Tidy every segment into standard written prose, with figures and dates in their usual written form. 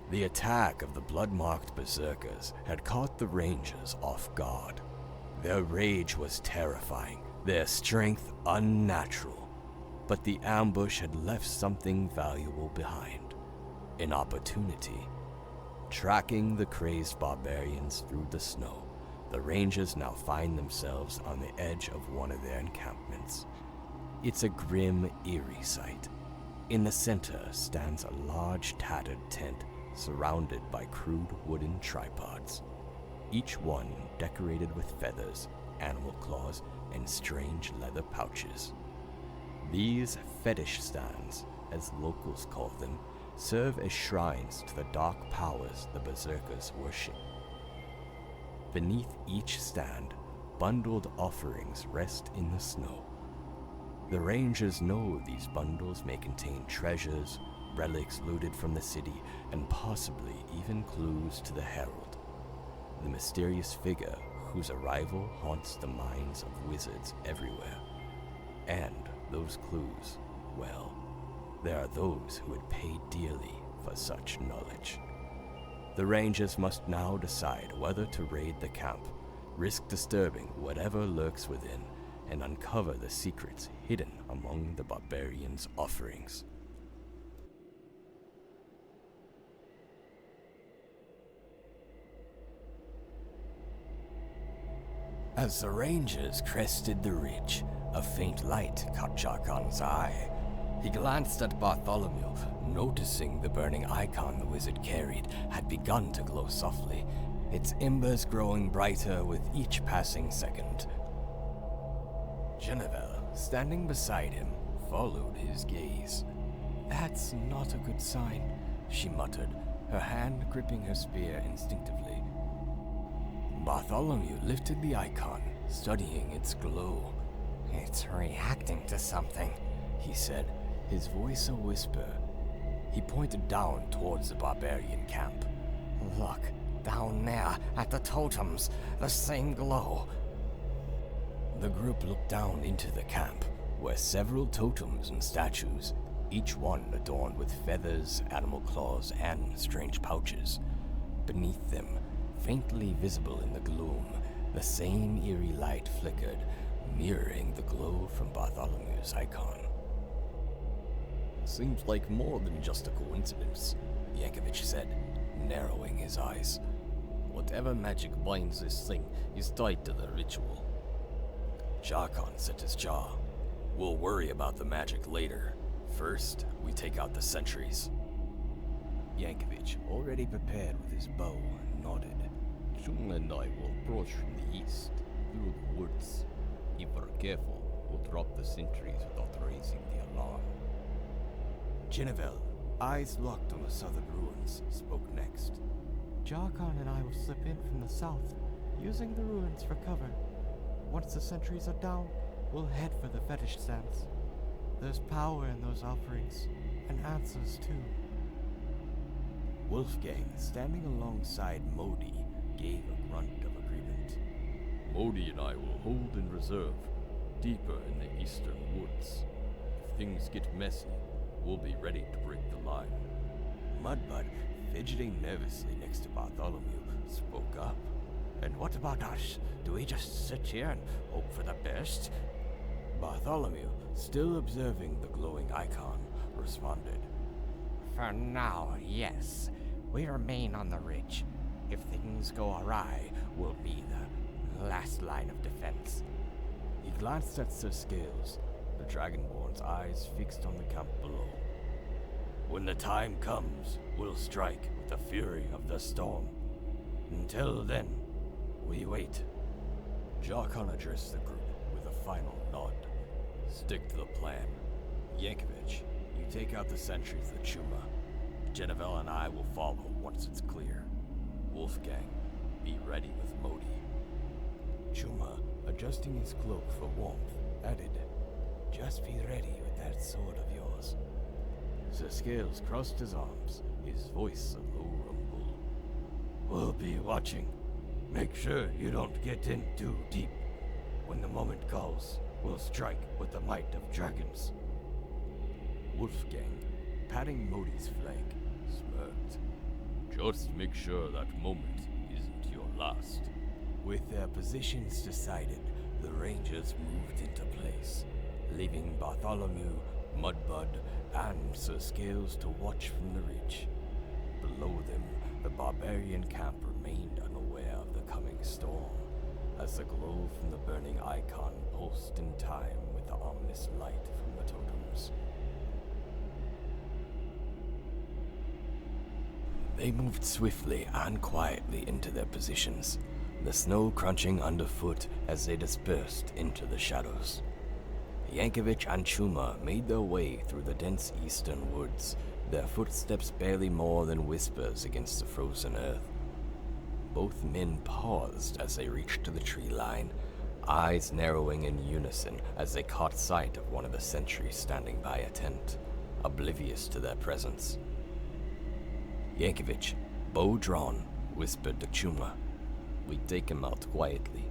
The attack of the blood-marked berserkers had caught the Rangers off guard. Their rage was terrifying, their strength unnatural, but the ambush had left something valuable behind. An opportunity. Tracking the crazed barbarians through the snow, the Rangers now find themselves on the edge of one of their encampments. It's a grim, eerie sight. In the center stands a large, tattered tent surrounded by crude wooden tripods, each one decorated with feathers, animal claws, and strange leather pouches. These fetish stands, as locals call them, serve as shrines to the dark powers the berserkers worship. Beneath each stand, bundled offerings rest in the snow. The Rangers know these bundles may contain treasures, relics looted from the city, and possibly even clues to the Herald, the mysterious figure whose arrival haunts the minds of wizards everywhere. And those clues, well, there are those who would pay dearly for such knowledge. The Rangers must now decide whether to raid the camp, risk disturbing whatever lurks within, and uncover the secrets hidden among the barbarians' offerings. As the Rangers crested the ridge, a faint light caught Jarkan's eye. He glanced at Bartholomew, noticing the burning icon the wizard carried had begun to glow softly, its embers growing brighter with each passing second. Genevieve, standing beside him, followed his gaze. "That's not a good sign," she muttered, her hand gripping her spear instinctively. Bartholomew lifted the icon, studying its glow. "It's reacting to something," he said, his voice a whisper. He pointed down towards the barbarian camp. "Look, down there, at the totems, the same glow." The group looked down into the camp, where several totems and statues, each one adorned with feathers, animal claws, and strange pouches. Beneath them, faintly visible in the gloom, the same eerie light flickered, mirroring the glow from Bartholomew's icon. "Seems like more than just a coincidence," Yankovic said, narrowing his eyes. "Whatever magic binds this thing is tied to the ritual." Jarkan set his jaw. "We'll worry about the magic later. First, we take out the sentries." Yankovic, already prepared with his bow, nodded. Chung and I will approach from the east, through the woods. If we're careful, we'll drop the sentries without raising the alarm. Genevieve, eyes locked on the southern ruins, spoke next. Jarkan and I will slip in from the south, using the ruins for cover. Once the sentries are down, we'll head for the fetish stands. There's power in those offerings, and answers too. Wolfgang, standing alongside Modi, gave a grunt of agreement. Modi and I will hold in reserve, deeper in the eastern woods. If things get messy, we'll be ready to break the line. Mudbud, fidgeting nervously next to Bartholomew, spoke up. "And what about us? Do we just sit here and hope for the best?" Bartholomew, still observing the glowing icon, responded. "For now, yes. We remain on the ridge. If things go awry, we'll be the last line of defense." He glanced at Sir Scales, the Dragonborn's eyes fixed on the camp below. "When the time comes, we'll strike with the fury of the storm. Until then, we wait." Jarkan addressed the group with a final nod. "Stick to the plan. Yankovic, you take out the sentries with Chuma. Genevieve and I will follow once it's clear. Wolfgang, be ready with Modi." Chuma, adjusting his cloak for warmth, added, "Just be ready with that sword of yours." Sir Scales crossed his arms, his voice a low rumble. "We'll be watching. Make sure you don't get in too deep. When the moment calls, we'll strike with the might of dragons." Wolfgang, patting Modi's flank, smirked. Just make sure that moment isn't your last. With their positions decided, the Rangers moved into place, leaving Bartholomew, Mudbud, and Sir Scales to watch from the ridge. Below them, the barbarian camp remained unaware of the coming storm, as the glow from the burning icon pulsed in time with the ominous light from the totems. They moved swiftly and quietly into their positions, the snow crunching underfoot as they dispersed into the shadows. Yankovic and Chuma made their way through the dense eastern woods, their footsteps barely more than whispers against the frozen earth. Both men paused as they reached the tree line, eyes narrowing in unison as they caught sight of one of the sentries standing by a tent, oblivious to their presence. Yankovic, bow drawn, whispered to Chuma, "We take him out quietly,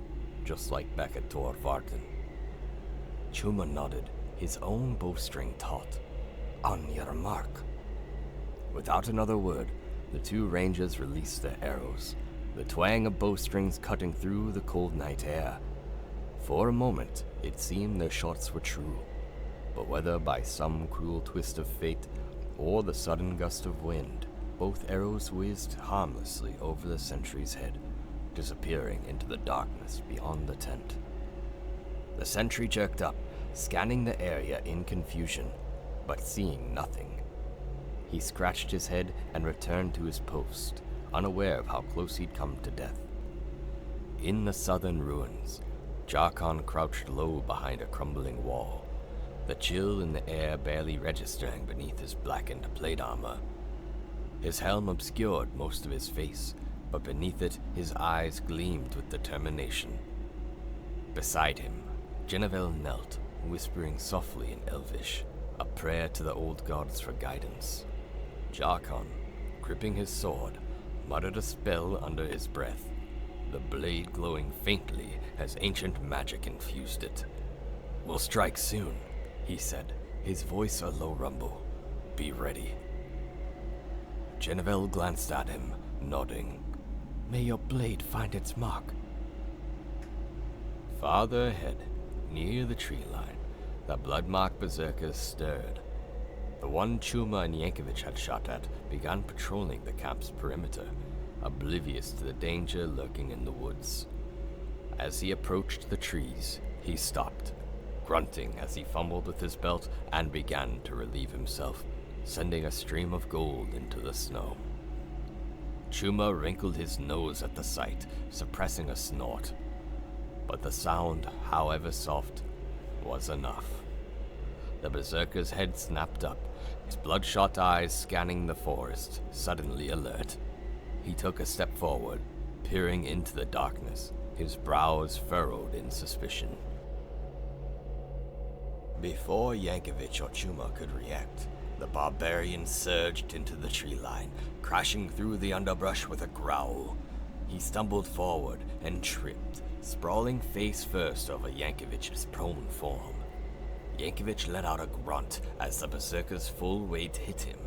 just like back at Tor Varden." Chuma nodded, his own bowstring taut. "On your mark." Without another word, the two rangers released their arrows, the twang of bowstrings cutting through the cold night air. For a moment, it seemed their shots were true, but whether by some cruel twist of fate or the sudden gust of wind, both arrows whizzed harmlessly over the sentry's head, disappearing into the darkness beyond the tent. The sentry jerked up, scanning the area in confusion, but seeing nothing. He scratched his head and returned to his post, unaware of how close he'd come to death. In the southern ruins, Jarkon crouched low behind a crumbling wall, the chill in the air barely registering beneath his blackened plate armor. His helm obscured most of his face, but beneath it his eyes gleamed with determination. Beside him, Genevieve knelt, whispering softly in Elvish, a prayer to the old gods for guidance. Jarkon, gripping his sword, muttered a spell under his breath, the blade glowing faintly as ancient magic infused it. "We'll strike soon," he said, his voice a low rumble. "Be ready." Genevieve glanced at him, nodding. "May your blade find its mark." Farther ahead, near the tree line, the blood-marked berserkers stirred. The one Chuma and Yankovic had shot at began patrolling the camp's perimeter, oblivious to the danger lurking in the woods. As he approached the trees, he stopped, grunting as he fumbled with his belt and began to relieve himself, sending a stream of gold into the snow. Chuma wrinkled his nose at the sight, suppressing a snort. But the sound, however soft, was enough. The berserker's head snapped up, his bloodshot eyes scanning the forest, suddenly alert. He took a step forward, peering into the darkness, his brows furrowed in suspicion. Before Yankovic or Chuma could react, the barbarian surged into the tree line, crashing through the underbrush with a growl. He stumbled forward and tripped, sprawling face first over Yankovic's prone form. Yankovic let out a grunt as the berserker's full weight hit him.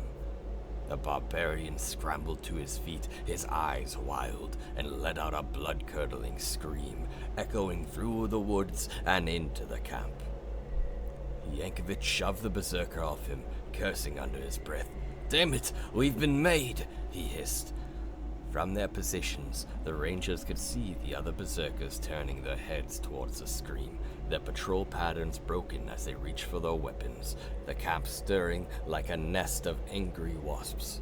The barbarian scrambled to his feet, his eyes wild, and let out a blood-curdling scream, echoing through the woods and into the camp. Yankovic shoved the berserker off him, cursing under his breath. "Damn it, we've been made!" he hissed. From their positions, the rangers could see the other berserkers turning their heads towards the scream, their patrol patterns broken as they reached for their weapons, the camp stirring like a nest of angry wasps.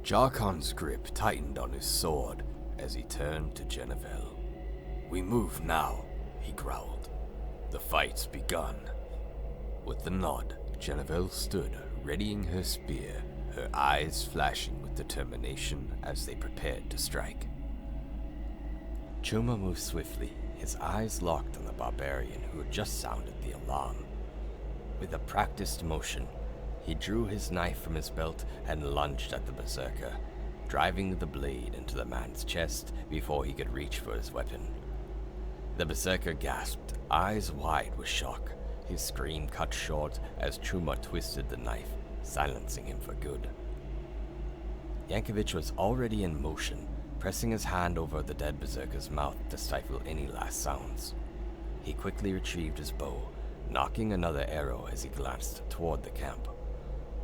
Jarkon's grip tightened on his sword as he turned to Genevieve. "We move now," he growled. "The fight's begun." With the nod, Genevieve stood, readying her spear, her eyes flashing with determination as they prepared to strike. Chuma moved swiftly, his eyes locked on the barbarian who had just sounded the alarm. With a practiced motion, he drew his knife from his belt and lunged at the berserker, driving the blade into the man's chest before he could reach for his weapon. The berserker gasped, eyes wide with shock, his scream cut short as Chuma twisted the knife, silencing him for good. Yankovic was already in motion, pressing his hand over the dead berserker's mouth to stifle any last sounds. He quickly retrieved his bow, knocking another arrow as he glanced toward the camp,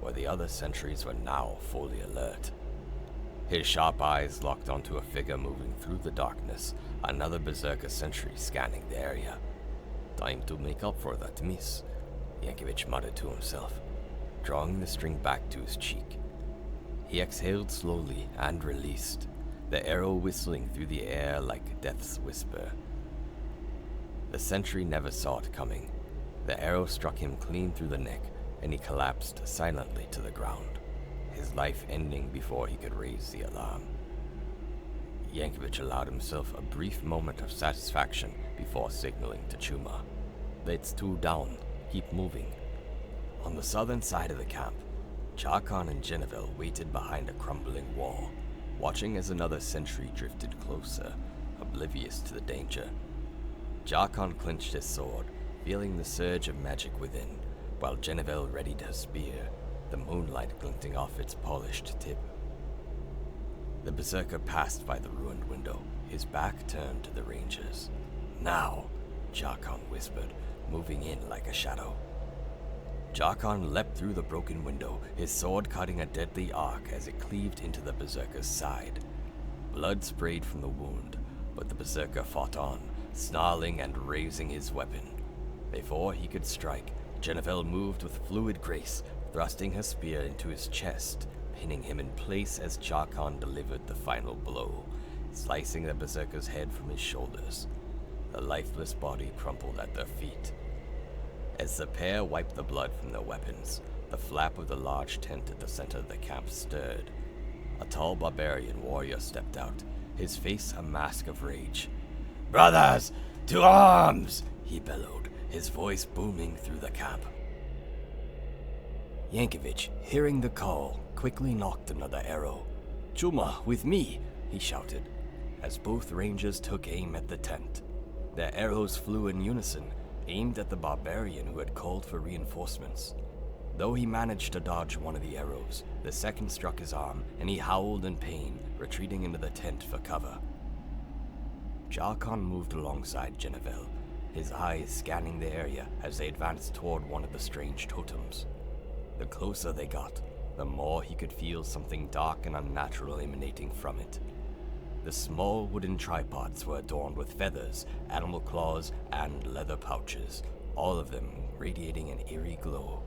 where the other sentries were now fully alert. His sharp eyes locked onto a figure moving through the darkness, another berserker sentry scanning the area. "Time to make up for that miss," Yankovic muttered to himself, drawing the string back to his cheek. He exhaled slowly and released, the arrow whistling through the air like death's whisper. The sentry never saw it coming. The arrow struck him clean through the neck, and he collapsed silently to the ground, his life ending before he could raise the alarm. Yankovic allowed himself a brief moment of satisfaction before signaling to Chuma. "That's 2 down. Keep moving." On the southern side of the camp, Charkon and Genevieve waited behind a crumbling wall, watching as another sentry drifted closer, oblivious to the danger. Charkon clenched his sword, feeling the surge of magic within, while Genevieve readied her spear, the moonlight glinting off its polished tip. The berserker passed by the ruined window, his back turned to the rangers. "Now," Charkon whispered, moving in like a shadow. Charkon leapt through the broken window, his sword cutting a deadly arc as it cleaved into the berserker's side. Blood sprayed from the wound, but the berserker fought on, snarling and raising his weapon. Before he could strike, Genevieve moved with fluid grace, thrusting her spear into his chest, pinning him in place as Charkon delivered the final blow, slicing the berserker's head from his shoulders. The lifeless body crumpled at their feet. As the pair wiped the blood from their weapons, the flap of the large tent at the center of the camp stirred. A tall barbarian warrior stepped out, his face a mask of rage. "Brothers, to arms!" he bellowed, his voice booming through the camp. Yankovic, hearing the call, quickly nocked another arrow. "Chuma, with me!" he shouted, as both rangers took aim at the tent. Their arrows flew in unison, aimed at the barbarian who had called for reinforcements. Though he managed to dodge one of the arrows, the second struck his arm, and he howled in pain, retreating into the tent for cover. Charkon moved alongside Genevieve, his eyes scanning the area as they advanced toward one of the strange totems. The closer they got, the more he could feel something dark and unnatural emanating from it. The small wooden tripods were adorned with feathers, animal claws, and leather pouches, all of them radiating an eerie glow.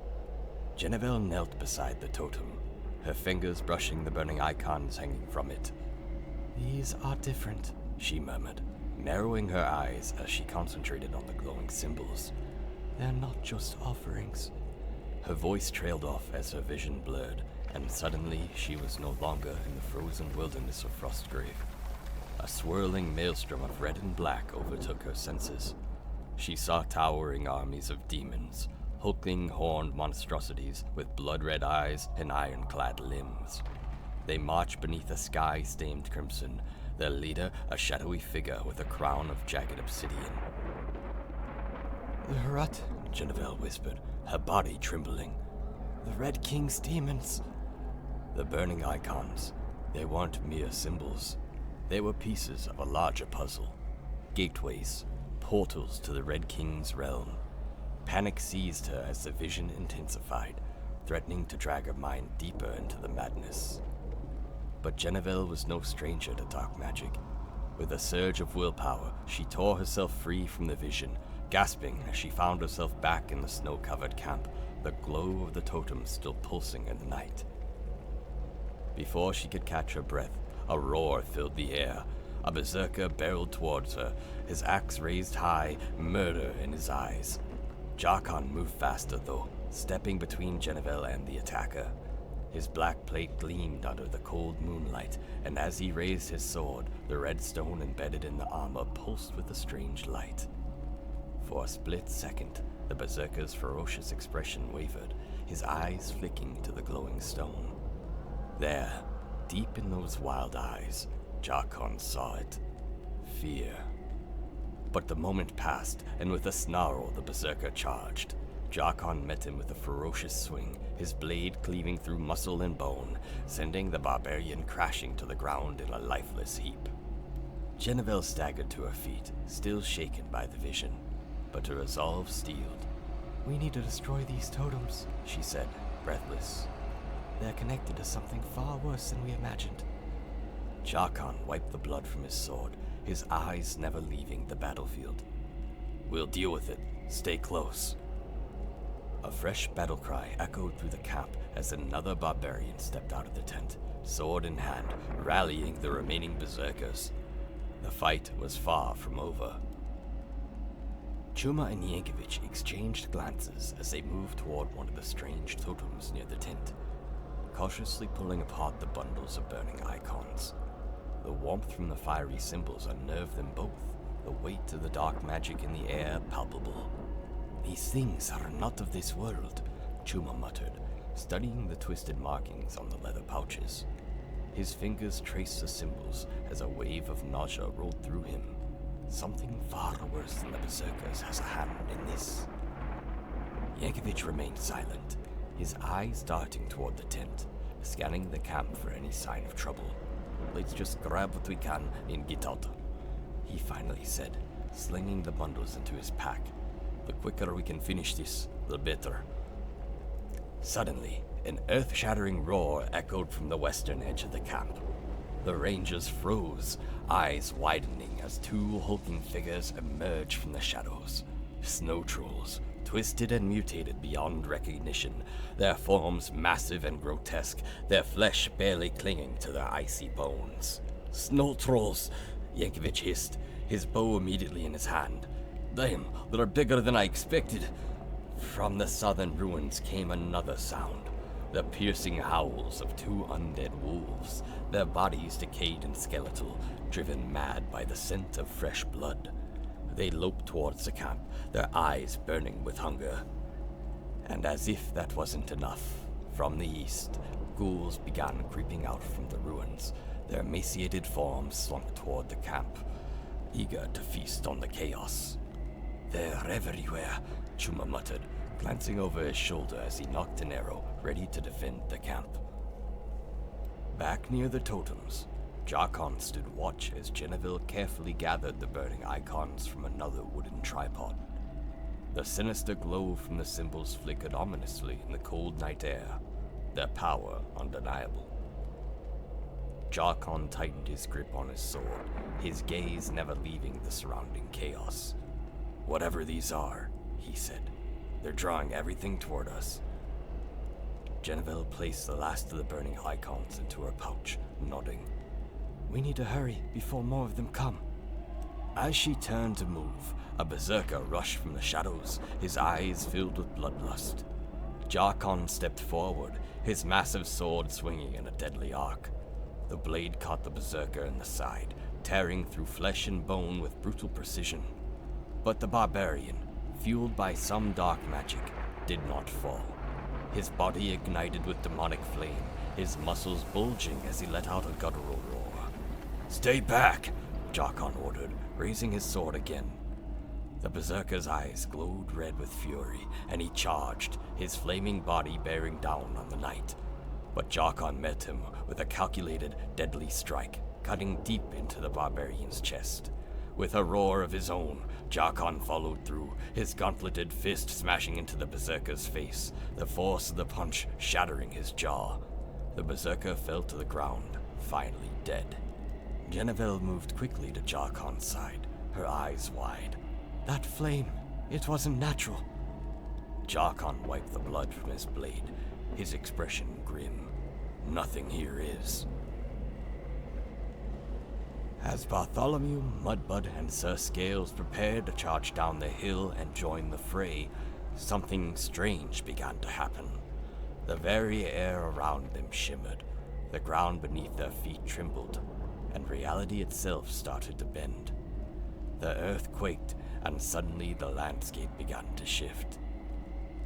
Genevieve knelt beside the totem, her fingers brushing the burning icons hanging from it. "These are different," she murmured, narrowing her eyes as she concentrated on the glowing symbols. "They're not just offerings." Her voice trailed off as her vision blurred, and suddenly she was no longer in the frozen wilderness of Frostgrave. A swirling maelstrom of red and black overtook her senses. She saw towering armies of demons, hulking horned monstrosities with blood-red eyes and ironclad limbs. They marched beneath a sky stained crimson, their leader a shadowy figure with a crown of jagged obsidian. "The Harat," Genevieve whispered, her body trembling. "the Red King's demons." The burning icons, they weren't mere symbols. They were pieces of a larger puzzle. Gateways, portals to the Red King's realm. Panic seized her as the vision intensified, threatening to drag her mind deeper into the madness. But Genevieve was no stranger to dark magic. With a surge of willpower, she tore herself free from the vision, gasping as she found herself back in the snow-covered camp, the glow of the totem still pulsing in the night. Before she could catch her breath, a roar filled the air. A berserker barreled towards her, his axe raised high, murder in his eyes. Charkon moved faster, though, stepping between Genevieve and the attacker. His black plate gleamed under the cold moonlight, and as he raised his sword, the red stone embedded in the armor pulsed with a strange light. For a split second, the berserker's ferocious expression wavered, his eyes flicking to the glowing stone. There, deep in those wild eyes, Charkon saw it. Fear. But the moment passed, and with a snarl the berserker charged. Jarkon met him with a ferocious swing, his blade cleaving through muscle and bone, sending the barbarian crashing to the ground in a lifeless heap. Jeneville staggered to her feet, still shaken by the vision, but her resolve steeled. We need to destroy these totems, She said, breathless. they're connected to something far worse than we imagined. Jarkon wiped the blood from his sword, his eyes never leaving the battlefield. We'll deal with it. Stay close. A fresh battle cry echoed through the camp as another barbarian stepped out of the tent, sword in hand, rallying the remaining berserkers. The fight was far from over. Chuma and Yankovic exchanged glances as they moved toward one of the strange totems near the tent, cautiously pulling apart the bundles of burning icons. The warmth from the fiery symbols unnerved them both, the weight of the dark magic in the air palpable. These things are not of this world, Chuma muttered, studying the twisted markings on the leather pouches. His fingers traced the symbols as a wave of nausea rolled through him. Something far worse than the berserkers has a hand in this. Yankovic remained silent, his eyes darting toward the tent, scanning the camp for any sign of trouble. Let's just grab what we can and get out, he finally said, slinging the bundles into his pack. The quicker we can finish this, the better. Suddenly, an earth-shattering roar echoed from the western edge of the camp. The rangers froze, eyes widening as two hulking figures emerged from the shadows. Snow trolls, twisted and mutated beyond recognition, their forms massive and grotesque, their flesh barely clinging to their icy bones. Snow trolls, Yankovic hissed, his bow immediately in his hand. Damn, they're bigger than I expected. From the southern ruins came another sound, the piercing howls of two undead wolves, their bodies decayed and skeletal, driven mad by the scent of fresh blood. They loped towards the camp, their eyes burning with hunger. And as if that wasn't enough, from the east, ghouls began creeping out from the ruins, their emaciated forms slunk toward the camp, eager to feast on the chaos. They're everywhere, Chuma muttered, glancing over his shoulder as he nocked an arrow, ready to defend the camp. Back near the totems, Jarkon stood watch as Jeneville carefully gathered the burning icons from another wooden tripod. The sinister glow from the symbols flickered ominously in the cold night air, their power undeniable. Jarkon tightened his grip on his sword, his gaze never leaving the surrounding chaos. Whatever these are, he said, they're drawing everything toward us. Jeneville placed the last of the burning icons into her pouch, nodding. We need to hurry before more of them come. As she turned to move, a berserker rushed from the shadows, his eyes filled with bloodlust. Jarkon stepped forward, his massive sword swinging in a deadly arc. The blade caught the berserker in the side, tearing through flesh and bone with brutal precision. But the barbarian, fueled by some dark magic, did not fall. His body ignited with demonic flame, his muscles bulging as he let out a guttural roar. Stay back, Jarkon ordered, raising his sword again. The berserker's eyes glowed red with fury, and he charged, his flaming body bearing down on the knight. But Jarkon met him with a calculated, deadly strike, cutting deep into the barbarian's chest. With a roar of his own, Jarkon followed through, his gauntleted fist smashing into the berserker's face, the force of the punch shattering his jaw. The berserker fell to the ground, finally dead. Jeneville moved quickly to Jarkon's side, her eyes wide. That flame, it wasn't natural. Jarkon wiped the blood from his blade, his expression grim. Nothing here is. As Bartholomew, Mudbud, and Sir Scales prepared to charge down the hill and join the fray, something strange began to happen. The very air around them shimmered, the ground beneath their feet trembled, and reality itself started to bend. The earth quaked, and suddenly the landscape began to shift.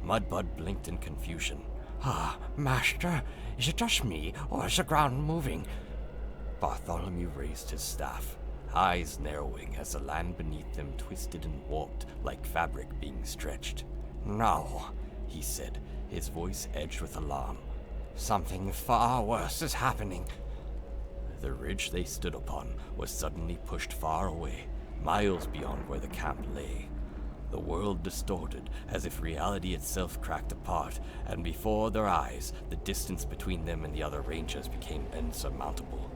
Mudbud blinked in confusion. Ah, Master, is it just me, or is the ground moving? Bartholomew raised his staff, eyes narrowing as the land beneath them twisted and warped like fabric being stretched. No, he said, his voice edged with alarm. Something far worse is happening. The ridge they stood upon was suddenly pushed far away, miles beyond where the camp lay. The world distorted, as if reality itself cracked apart, and before their eyes, the distance between them and the other rangers became insurmountable.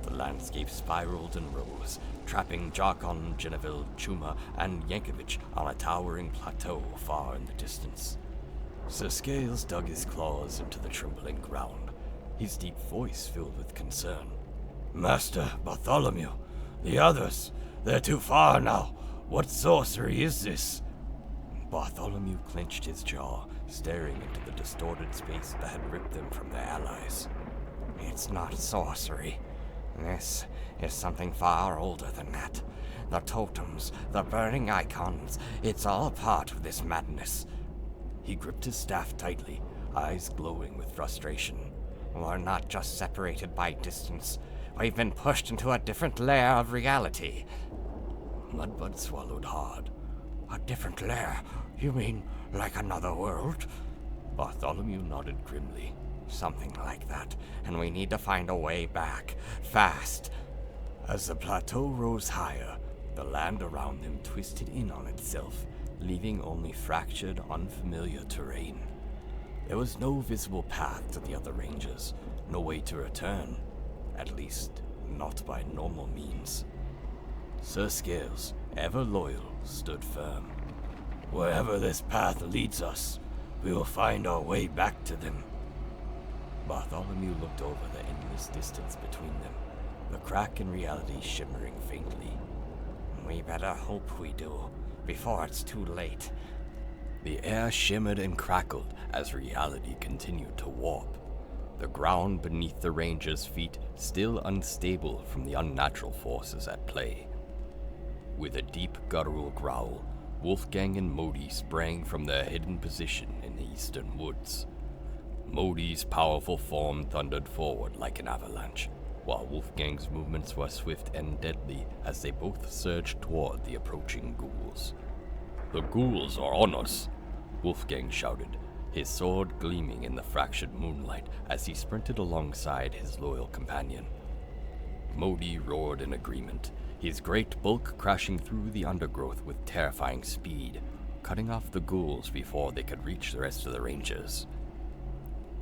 The landscape spiraled and rose, trapping Jarkon, Geneville, Chuma, and Yankovic on a towering plateau far in the distance. Sir Scales dug his claws into the trembling ground, his deep voice filled with concern. Master Bartholomew, the others, they're too far now. What sorcery is this? Bartholomew clenched his jaw, staring into the distorted space that had ripped them from their allies. It's not sorcery. This is something far older than that. The totems, the burning icons, it's all part of this madness. He gripped his staff tightly, eyes glowing with frustration. We're not just separated by distance. We've been pushed into a different layer of reality. Mudbud swallowed hard. A different layer? You mean like another world? Bartholomew nodded grimly. Something like that, and we need to find a way back, fast. As the plateau rose higher, the land around them twisted in on itself, leaving only fractured, unfamiliar terrain. There was no visible path to the other ranges, no way to return, at least not by normal means. Sir Scales, ever loyal, stood firm. Wherever this path leads us, we will find our way back to them. Bartholomew looked over the endless distance between them, the crack in reality shimmering faintly. We better hope we do, before it's too late. The air shimmered and crackled as reality continued to warp. The ground beneath the rangers' feet still unstable from the unnatural forces at play. With a deep guttural growl, Wolfgang and Modi sprang from their hidden position in the eastern woods. Modi's powerful form thundered forward like an avalanche, while Wolfgang's movements were swift and deadly as they both surged toward the approaching ghouls. The ghouls are on us, Wolfgang shouted, his sword gleaming in the fractured moonlight as he sprinted alongside his loyal companion. Modi roared in agreement, his great bulk crashing through the undergrowth with terrifying speed, cutting off the ghouls before they could reach the rest of the rangers.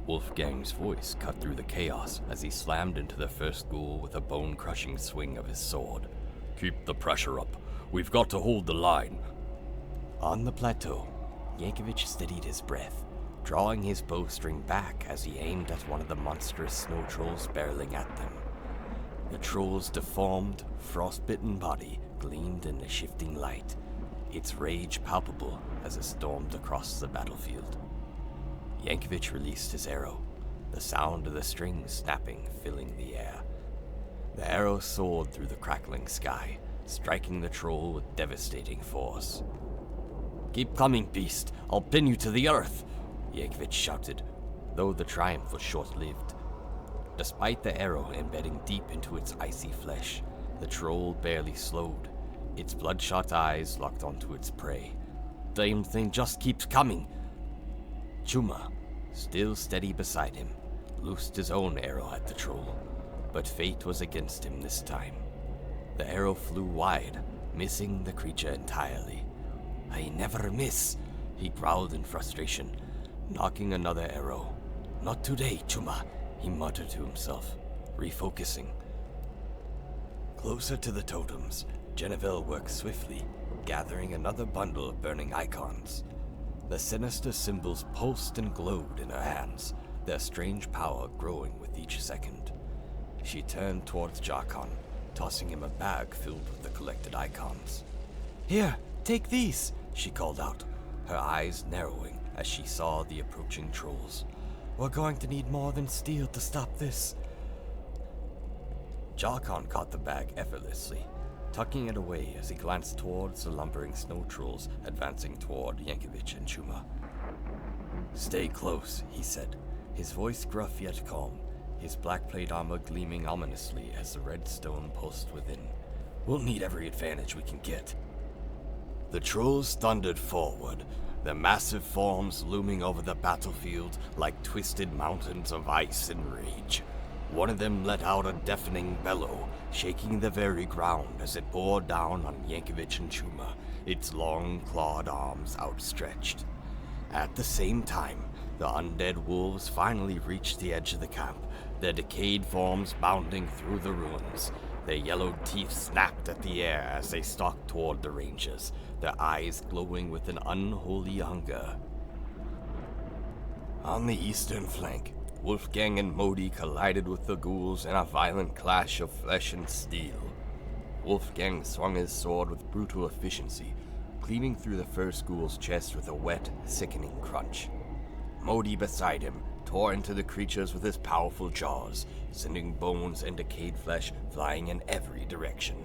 Wolfgang's voice cut through the chaos as he slammed into the first ghoul with a bone-crushing swing of his sword. Keep the pressure up. We've got to hold the line. On the plateau, Yankovic steadied his breath, drawing his bowstring back as he aimed at one of the monstrous snow trolls barreling at them. The troll's deformed, frostbitten body gleamed in the shifting light, its rage palpable as it stormed across the battlefield. Yankovic released his arrow, the sound of the strings snapping filling the air. The arrow soared through the crackling sky, striking the troll with devastating force. "Keep coming, beast! I'll pin you to the earth!" Yankovic shouted, though the triumph was short-lived. Despite the arrow embedding deep into its icy flesh, the troll barely slowed, its bloodshot eyes locked onto its prey. "Damn thing just keeps coming!" Chuma, still steady beside him, loosed his own arrow at the troll, but fate was against him this time. The arrow flew wide, missing the creature entirely. "I never miss," he growled in frustration, knocking another arrow. "Not today, Chuma," he muttered to himself, refocusing. Closer to the totems, Geneville worked swiftly, gathering another bundle of burning icons. The sinister symbols pulsed and glowed in her hands, their strange power growing with each second. She turned towards Jarkon, tossing him a bag filled with the collected icons. "Here, take these," she called out, her eyes narrowing as she saw the approaching trolls. "We're going to need more than steel to stop this." Jarkon caught the bag effortlessly, tucking it away as he glanced towards the lumbering snow trolls advancing toward Yankovic and Chuma. "Stay close," he said, his voice gruff yet calm, his black plate armor gleaming ominously as the red stone pulsed within. "We'll need every advantage we can get." The trolls thundered forward, their massive forms looming over the battlefield like twisted mountains of ice and rage. One of them let out a deafening bellow, shaking the very ground as it bore down on Yankovic and Chuma, its long clawed arms outstretched. At the same time, the undead wolves finally reached the edge of the camp, their decayed forms bounding through the ruins. Their yellowed teeth snapped at the air as they stalked toward the rangers, their eyes glowing with an unholy hunger. On the eastern flank, Wolfgang and Modi collided with the ghouls in a violent clash of flesh and steel. Wolfgang swung his sword with brutal efficiency, cleaving through the first ghoul's chest with a wet, sickening crunch. Modi beside him tore into the creatures with his powerful jaws, sending bones and decayed flesh flying in every direction.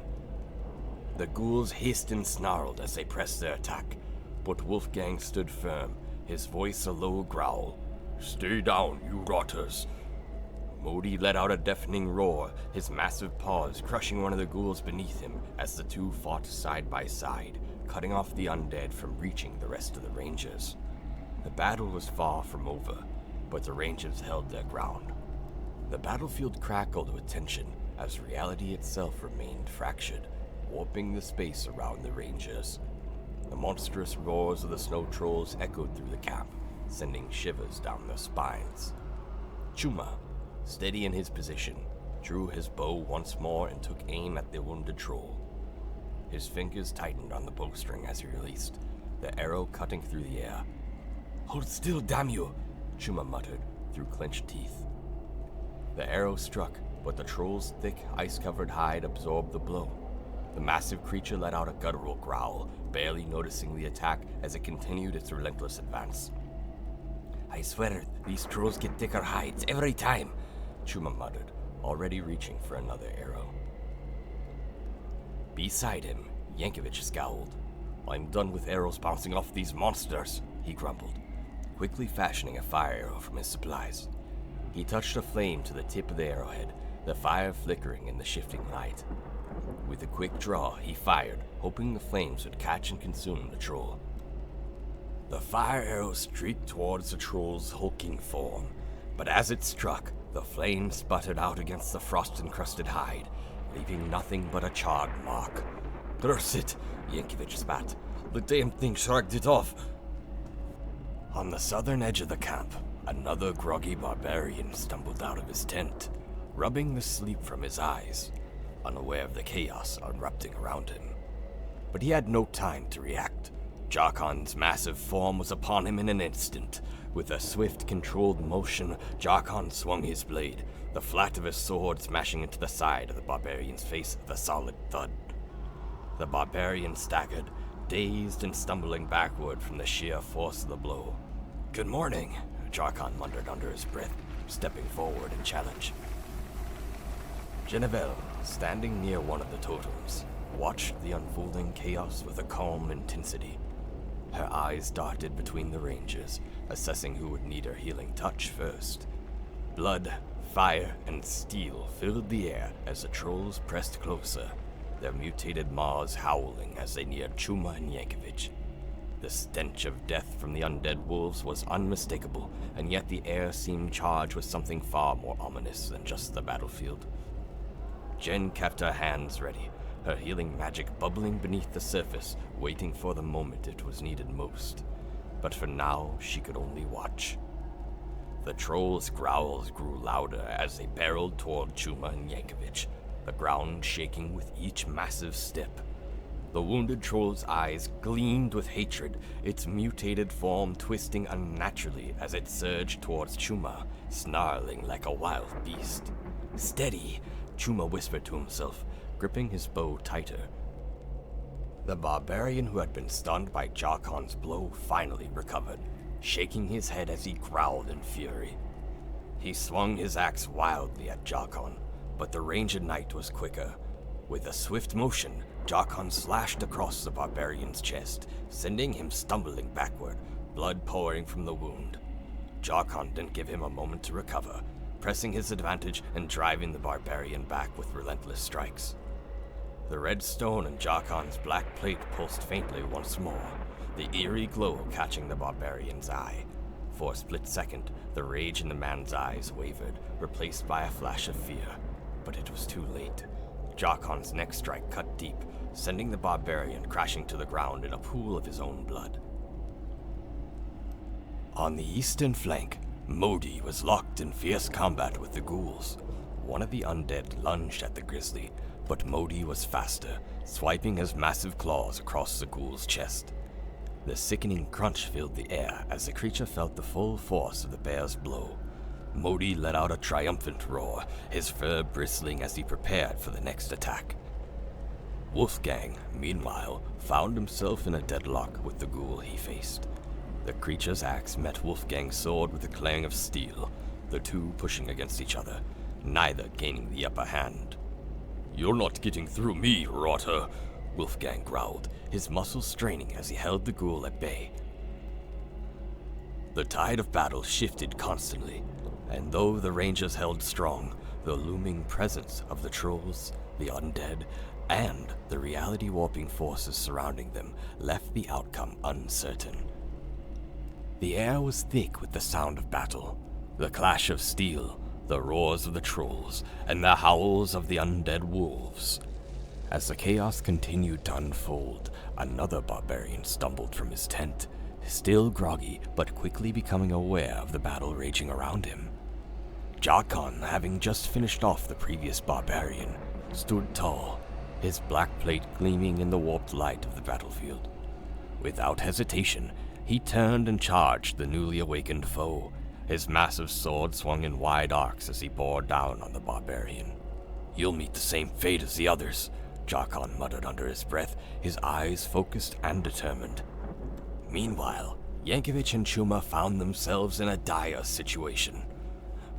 The ghouls hissed and snarled as they pressed their attack, but Wolfgang stood firm, his voice a low growl. "Stay down, you rotters!" Modi let out a deafening roar, his massive paws crushing one of the ghouls beneath him as the two fought side by side, cutting off the undead from reaching the rest of the rangers. The battle was far from over, but the rangers held their ground. The battlefield crackled with tension as reality itself remained fractured, warping the space around the rangers. The monstrous roars of the snow trolls echoed through the camp, sending shivers down their spines. Chuma, steady in his position, drew his bow once more and took aim at the wounded troll. His fingers tightened on the bowstring as he released, the arrow cutting through the air. "Hold still, damn you!" Chuma muttered through clenched teeth. The arrow struck, but the troll's thick, ice-covered hide absorbed the blow. The massive creature let out a guttural growl, barely noticing the attack as it continued its relentless advance. "I swear, these trolls get thicker hides every time," Chuma muttered, already reaching for another arrow. Beside him, Yankovic scowled. "I'm done with arrows bouncing off these monsters," he grumbled, quickly fashioning a fire arrow from his supplies. He touched a flame to the tip of the arrowhead, the fire flickering in the shifting light. With a quick draw, he fired, hoping the flames would catch and consume the troll. The fire arrow streaked towards the troll's hulking form, but as it struck, the flame sputtered out against the frost-encrusted hide, leaving nothing but a charred mark. "Curse it!" Yankovic spat. "The damn thing shrugged it off!" On the southern edge of the camp, another groggy barbarian stumbled out of his tent, rubbing the sleep from his eyes, unaware of the chaos erupting around him. But he had no time to react. Jarkon's massive form was upon him in an instant. With a swift, controlled motion, Jarkon swung his blade, the flat of his sword smashing into the side of the barbarian's face with a solid thud. The barbarian staggered, dazed and stumbling backward from the sheer force of the blow. "Good morning," Jarkon muttered under his breath, stepping forward in challenge. Genevieve, standing near one of the totems, watched the unfolding chaos with a calm intensity. Her eyes darted between the rangers, assessing who would need her healing touch first. Blood, fire, and steel filled the air as the trolls pressed closer, their mutated maws howling as they neared Chuma and Yankovic. The stench of death from the undead wolves was unmistakable, and yet the air seemed charged with something far more ominous than just the battlefield. Jen kept her hands ready, her healing magic bubbling beneath the surface, waiting for the moment it was needed most. But for now, she could only watch. The trolls' growls grew louder as they barreled toward Chuma and Yankovic, the ground shaking with each massive step. The wounded troll's eyes gleamed with hatred, its mutated form twisting unnaturally as it surged towards Chuma, snarling like a wild beast. "Steady," Chuma whispered to himself, gripping his bow tighter. The barbarian who had been stunned by Jarkon's blow finally recovered, shaking his head as he growled in fury. He swung his axe wildly at Jarkon, but the ranged knight was quicker. With a swift motion, Jarkon slashed across the barbarian's chest, sending him stumbling backward, blood pouring from the wound. Jarkon didn't give him a moment to recover, pressing his advantage and driving the barbarian back with relentless strikes. The red stone in Jarkon's black plate pulsed faintly once more, the eerie glow catching the barbarian's eye. For a split second, the rage in the man's eyes wavered, replaced by a flash of fear. But it was too late. Jarkon's next strike cut deep, sending the barbarian crashing to the ground in a pool of his own blood. On the eastern flank, Modi was locked in fierce combat with the ghouls. One of the undead lunged at the grizzly, but Modi was faster, swiping his massive claws across the ghoul's chest. The sickening crunch filled the air as the creature felt the full force of the bear's blow. Modi let out a triumphant roar, his fur bristling as he prepared for the next attack. Wolfgang, meanwhile, found himself in a deadlock with the ghoul he faced. The creature's axe met Wolfgang's sword with a clang of steel, the two pushing against each other, neither gaining the upper hand. "You're not getting through me, rotter," Wolfgang growled, his muscles straining as he held the ghoul at bay. The tide of battle shifted constantly, and though the rangers held strong, the looming presence of the trolls, the undead, and the reality-warping forces surrounding them left the outcome uncertain. The air was thick with the sound of battle, the clash of steel, the roars of the trolls, and the howls of the undead wolves. As the chaos continued to unfold, another barbarian stumbled from his tent, still groggy but quickly becoming aware of the battle raging around him. Jarkon, having just finished off the previous barbarian, stood tall, his black plate gleaming in the warped light of the battlefield. Without hesitation, he turned and charged the newly awakened foe, his massive sword swung in wide arcs as he bore down on the barbarian. "You'll meet the same fate as the others," Jarkon muttered under his breath, his eyes focused and determined. Meanwhile, Yankovic and Chuma found themselves in a dire situation.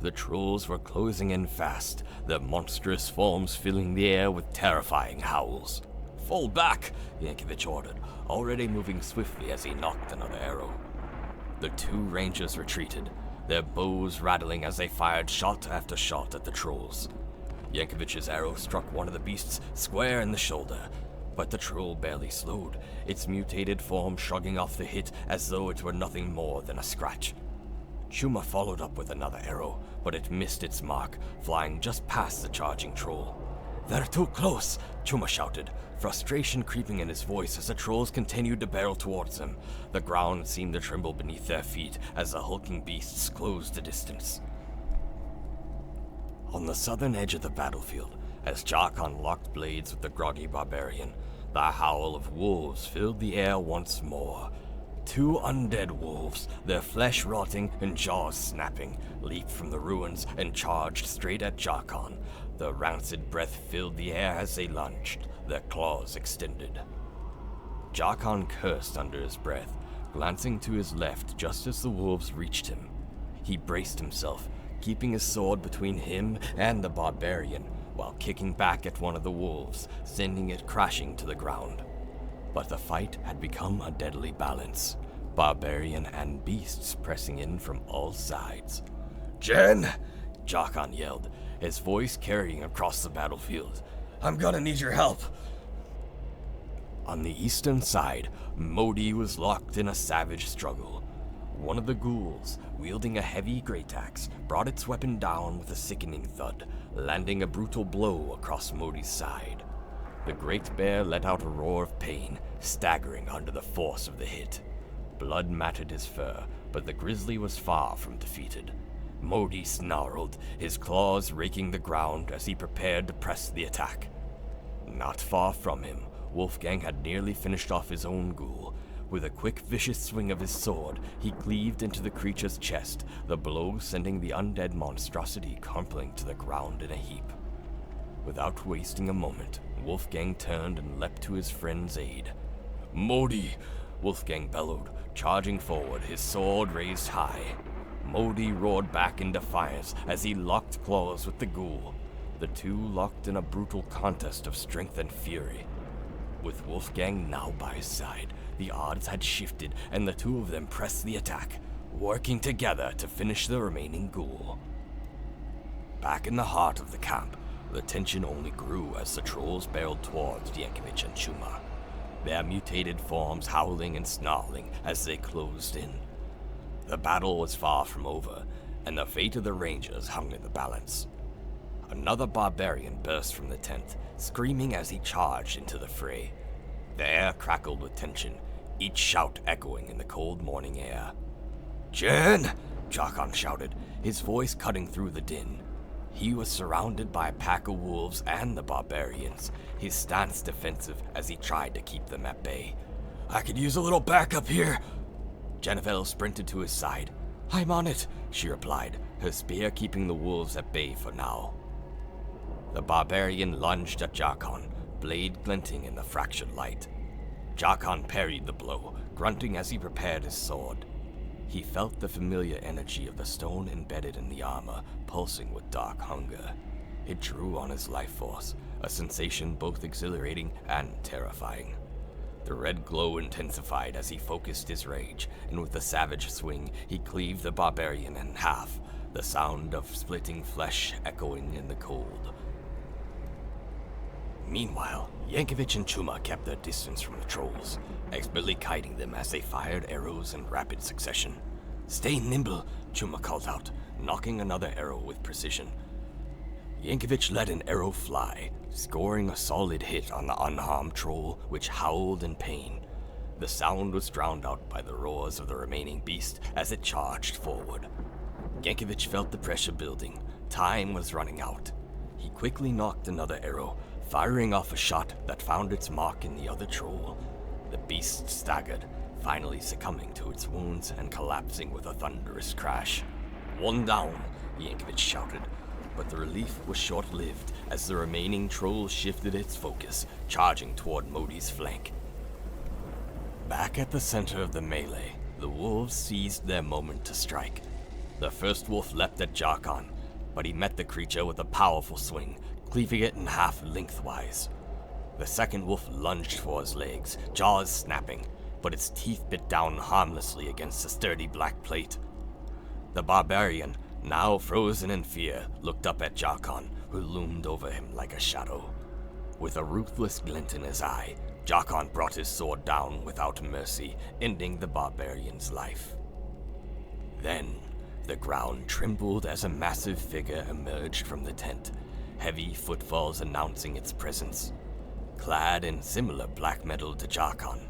The trolls were closing in fast, their monstrous forms filling the air with terrifying howls. "Fall back!" Yankovic ordered, already moving swiftly as he knocked another arrow. The two rangers retreated, their bows rattling as they fired shot after shot at the trolls. Yankovic's arrow struck one of the beasts square in the shoulder, but the troll barely slowed, its mutated form shrugging off the hit as though it were nothing more than a scratch. Chuma followed up with another arrow, but it missed its mark, flying just past the charging troll. "They're too close!" Chuma shouted, frustration creeping in his voice as the trolls continued to barrel towards him. The ground seemed to tremble beneath their feet as the hulking beasts closed the distance. On the southern edge of the battlefield, as Jarkon locked blades with the groggy barbarian, the howl of wolves filled the air once more. Two undead wolves, their flesh rotting and jaws snapping, leaped from the ruins and charged straight at Jarkon. The rancid breath filled the air as they lunged, their claws extended. Jarkon cursed under his breath, glancing to his left just as the wolves reached him. He braced himself, keeping his sword between him and the barbarian, while kicking back at one of the wolves, sending it crashing to the ground. But the fight had become a deadly balance, barbarian and beasts pressing in from all sides. "Jen!" Jarkon yelled, his voice carrying across the battlefield. "I'm gonna need your help!" On the eastern side, Modi was locked in a savage struggle. One of the ghouls, wielding a heavy great axe, brought its weapon down with a sickening thud, landing a brutal blow across Modi's side. The great bear let out a roar of pain, staggering under the force of the hit. Blood matted his fur, but the grizzly was far from defeated. Modi snarled, his claws raking the ground as he prepared to press the attack. Not far from him, Wolfgang had nearly finished off his own ghoul. With a quick, vicious swing of his sword, he cleaved into the creature's chest, the blow sending the undead monstrosity crumpling to the ground in a heap. Without wasting a moment, Wolfgang turned and leapt to his friend's aid. "Modi!" Wolfgang bellowed, charging forward, his sword raised high. Modi roared back in defiance as he locked claws with the ghoul. The two locked in a brutal contest of strength and fury. With Wolfgang now by his side, the odds had shifted and the two of them pressed the attack, working together to finish the remaining ghoul. Back in the heart of the camp, the tension only grew as the trolls barreled towards Yankovic and Chuma. their mutated forms howling and snarling as they closed in. The battle was far from over, and the fate of the Rangers hung in the balance. Another barbarian burst from the tent, screaming as he charged into the fray. The air crackled with tension, each shout echoing in the cold morning air. "Jen!" Jarkon shouted, his voice cutting through the din. He was surrounded by a pack of wolves and the barbarians, his stance defensive as he tried to keep them at bay. "I could use a little backup here." Jennifer sprinted to his side. "I'm on it," she replied, her spear keeping the wolves at bay for now. The barbarian lunged at Jarkon, blade glinting in the fractured light. Jarkon parried the blow, grunting as he prepared his sword. He felt the familiar energy of the stone embedded in the armor, pulsing with dark hunger. It drew on his life force, a sensation both exhilarating and terrifying. The red glow intensified as he focused his rage, and with a savage swing, he cleaved the barbarian in half, the sound of splitting flesh echoing in the cold. Meanwhile, Yankovic and Chuma kept their distance from the trolls, expertly kiting them as they fired arrows in rapid succession. "Stay nimble," Chuma called out, knocking another arrow with precision. Yankovic let an arrow fly, scoring a solid hit on the unharmed troll, which howled in pain. The sound was drowned out by the roars of the remaining beast as it charged forward. Yankovic felt the pressure building. Time was running out. He quickly knocked another arrow, firing off a shot that found its mark in the other troll. The beast staggered, finally succumbing to its wounds and collapsing with a thunderous crash. "One down," Yankovic shouted, but the relief was short-lived as the remaining troll shifted its focus, charging toward Modi's flank. Back at the center of the melee, the wolves seized their moment to strike. The first wolf leapt at Jarkon, but he met the creature with a powerful swing, cleaving it in half lengthwise. The second wolf lunged for his legs, jaws snapping, but its teeth bit down harmlessly against the sturdy black plate. The barbarian, now frozen in fear, looked up at Jarkon, who loomed over him like a shadow. With a ruthless glint in his eye, Jarkon brought his sword down without mercy, ending the barbarian's life. Then, the ground trembled as a massive figure emerged from the tent, heavy footfalls announcing its presence. Clad in similar black metal to Jarkon,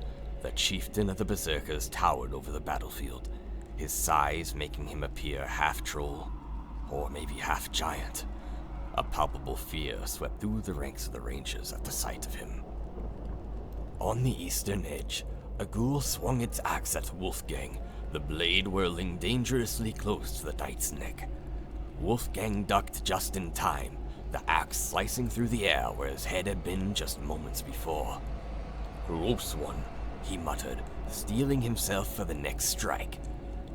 the chieftain of the Berserkers towered over the battlefield, his size making him appear half-troll, or maybe half-giant. A palpable fear swept through the ranks of the Rangers at the sight of him. On the eastern edge, a ghoul swung its axe at Wolfgang, the blade whirling dangerously close to the knight's neck. Wolfgang ducked just in time, the axe slicing through the air where his head had been just moments before. "Close one," he muttered, steeling himself for the next strike.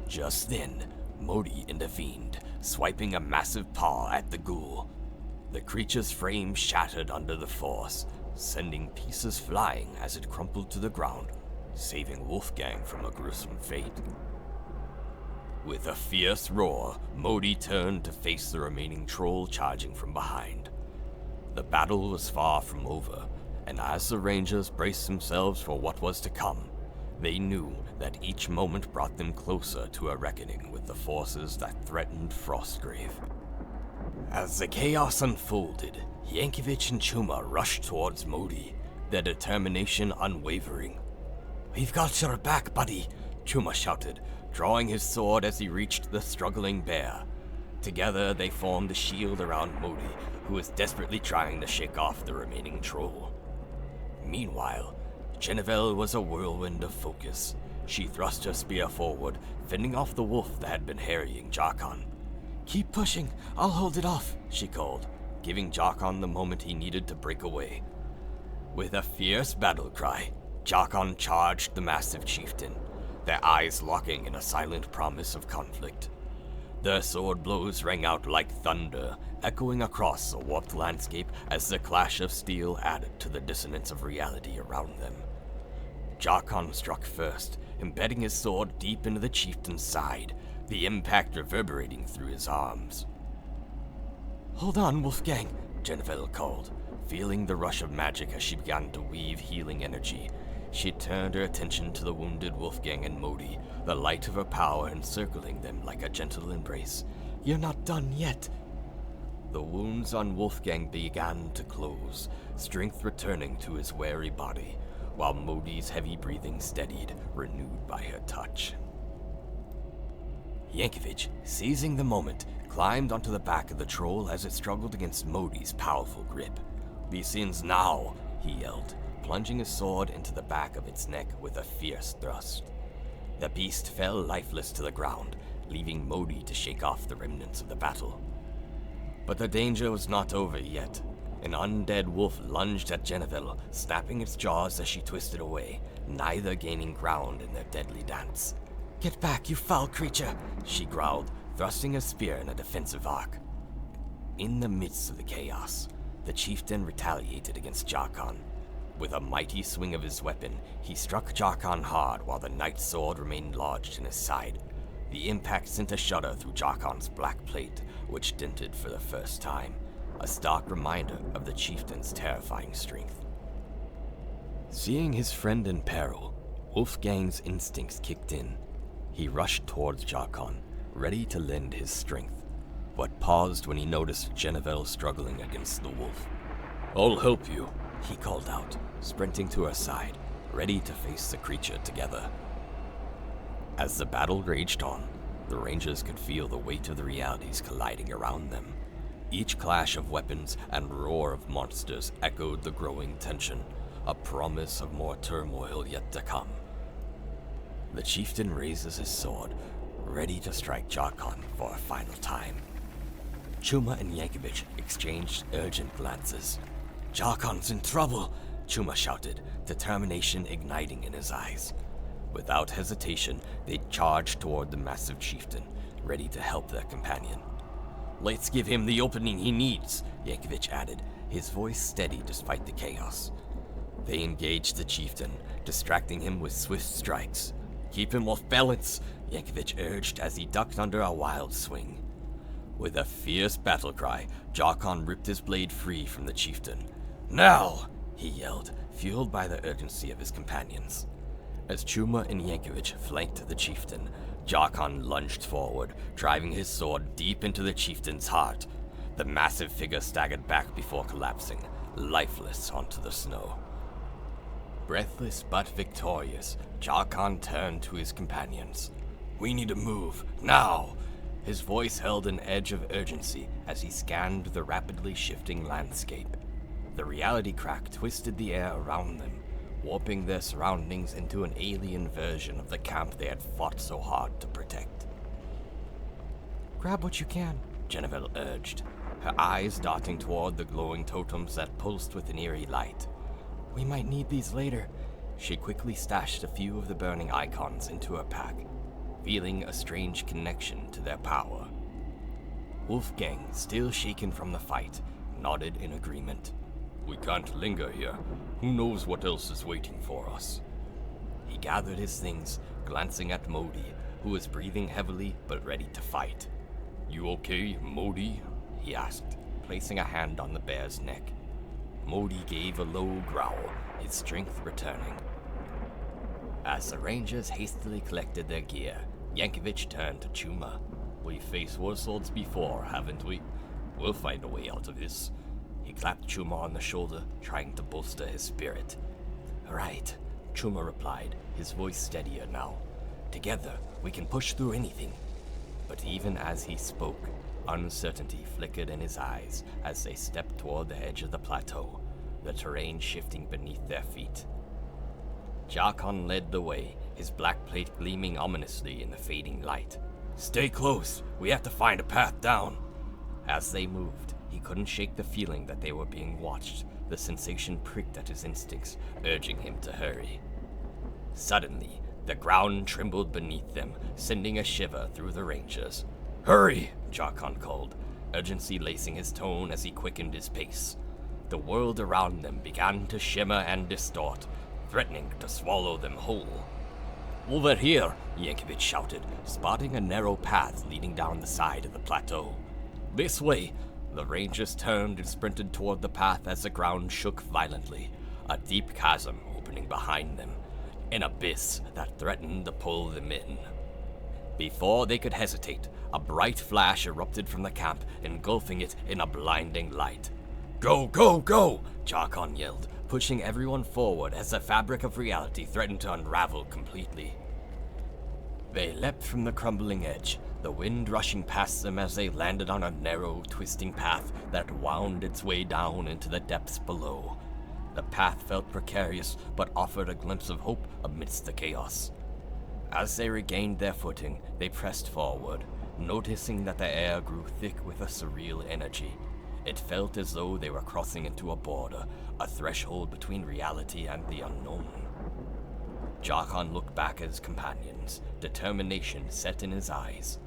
Just then, Modi intervened, swiping a massive paw at the ghoul. The creature's frame shattered under the force, sending pieces flying as it crumpled to the ground, saving Wolfgang from a gruesome fate. With a fierce roar, Modi turned to face the remaining troll charging from behind. The battle was far from over, and as the Rangers braced themselves for what was to come, they knew that each moment brought them closer to a reckoning with the forces that threatened Frostgrave. As the chaos unfolded, Yankovic and Chuma rushed towards Modi, their determination unwavering. "We've got your back, buddy," Chuma shouted, drawing his sword as he reached the struggling bear. Together, they formed a shield around Modi, who was desperately trying to shake off the remaining troll. Meanwhile, Genevieve was a whirlwind of focus. She thrust her spear forward, fending off the wolf that had been harrying Jarkon. "Keep pushing, I'll hold it off," she called, giving Jarkon the moment he needed to break away. With a fierce battle cry, Jarkon charged the massive chieftain, their eyes locking in a silent promise of conflict. Their sword blows rang out like thunder, echoing across a warped landscape as the clash of steel added to the dissonance of reality around them. Jarkon struck first, embedding his sword deep into the chieftain's side, the impact reverberating through his arms. "Hold on, Wolfgang," Genevieve called, feeling the rush of magic as she began to weave healing energy. she turned her attention to the wounded Wolfgang and Modi, the light of her power encircling them like a gentle embrace. You're not done yet. The wounds on Wolfgang began to close, strength returning to his weary body, while Modi's heavy breathing steadied, renewed by her touch. Yankovic, seizing the moment, climbed onto the back of the troll as it struggled against Modi's powerful grip. "This ends now," he yelled, plunging his sword into the back of its neck with a fierce thrust. The beast fell lifeless to the ground, leaving Modi to shake off the remnants of the battle. But the danger was not over yet. An undead wolf lunged at Genevieve, snapping its jaws as she twisted away, neither gaining ground in their deadly dance. "Get back, you foul creature!" she growled, thrusting a spear in a defensive arc. In the midst of the chaos, the chieftain retaliated against Jarkan. With a mighty swing of his weapon, he struck Jarkan hard while the knight's sword remained lodged in his side. The impact sent a shudder through Jarkan's black plate, which dented for the first time, a stark reminder of the chieftain's terrifying strength. Seeing his friend in peril, Wolfgang's instincts kicked in. He rushed towards Jarkan, ready to lend his strength, but paused when he noticed Genevieve struggling against the wolf. "I'll help you," he called out, sprinting to her side, ready to face the creature together. As the battle raged on, the Rangers could feel the weight of the realities colliding around them. Each clash of weapons and roar of monsters echoed the growing tension, a promise of more turmoil yet to come. The chieftain raises his sword, ready to strike Jarkan for a final time. Chuma and Yankovic exchanged urgent glances. "Jarkan's in trouble!" Chuma shouted, determination igniting in his eyes. Without hesitation, they charged toward the massive chieftain, ready to help their companion. "Let's give him the opening he needs," Yankovic added, his voice steady despite the chaos. They engaged the chieftain, distracting him with swift strikes. "Keep him off balance," Yankovic urged as he ducked under a wild swing. With a fierce battle cry, Jarkan ripped his blade free from the chieftain. "Now!" he yelled, fueled by the urgency of his companions. As Chuma and Yankovic flanked the chieftain, Jarkan lunged forward, driving his sword deep into the chieftain's heart. The massive figure staggered back before collapsing, lifeless onto the snow. Breathless but victorious, Jarkan turned to his companions. "We need to move, now!" His voice held an edge of urgency as he scanned the rapidly shifting landscape. The reality crack twisted the air around them, warping their surroundings into an alien version of the camp they had fought so hard to protect. Grab what you can, Genevieve urged, her eyes darting toward the glowing totems that pulsed with an eerie light. We might need these later. She quickly stashed a few of the burning icons into her pack, feeling a strange connection to their power. Wolfgang, still shaken from the fight, nodded in agreement. "We can't linger here. Who knows what else is waiting for us?" He gathered his things, glancing at Modi, who was breathing heavily but ready to fight. "You okay, Modi?" he asked, placing a hand on the bear's neck. Modi gave a low growl, his strength returning. As the Rangers hastily collected their gear, Yankovic turned to Chuma. "We've faced worse odds before, haven't we? We'll find a way out of this." He clapped Chuma on the shoulder, trying to bolster his spirit. "Right," Chuma replied, his voice steadier now. "Together, we can push through anything." But even as he spoke, uncertainty flickered in his eyes as they stepped toward the edge of the plateau, the terrain shifting beneath their feet. Jarkan led the way, his black plate gleaming ominously in the fading light. "Stay close, we have to find a path down." As they moved, he couldn't shake the feeling that they were being watched. The sensation pricked at his instincts, urging him to hurry. Suddenly, the ground trembled beneath them, sending a shiver through the Rangers. "Hurry!" Jarkan called, urgency lacing his tone as he quickened his pace. The world around them began to shimmer and distort, threatening to swallow them whole. "Over here!" Yankovic shouted, spotting a narrow path leading down the side of the plateau. "This way!" The Rangers turned and sprinted toward the path as the ground shook violently, a deep chasm opening behind them, an abyss that threatened to pull them in. Before they could hesitate, a bright flash erupted from the camp, engulfing it in a blinding light. "Go, go, go!" Jarkon yelled, pushing everyone forward as the fabric of reality threatened to unravel completely. They leapt from the crumbling edge, the wind rushing past them as they landed on a narrow, twisting path that wound its way down into the depths below. The path felt precarious, but offered a glimpse of hope amidst the chaos. As they regained their footing, they pressed forward, noticing that the air grew thick with a surreal energy. It felt as though they were crossing into a border, a threshold between reality and the unknown. Jarkon looked back at his companions, determination set in his eyes.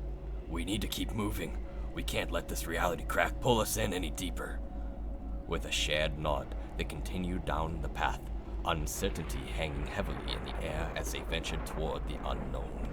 "We need to keep moving. We can't let this reality crack pull us in any deeper." With a shared nod, they continued down the path, uncertainty hanging heavily in the air as they ventured toward the unknown.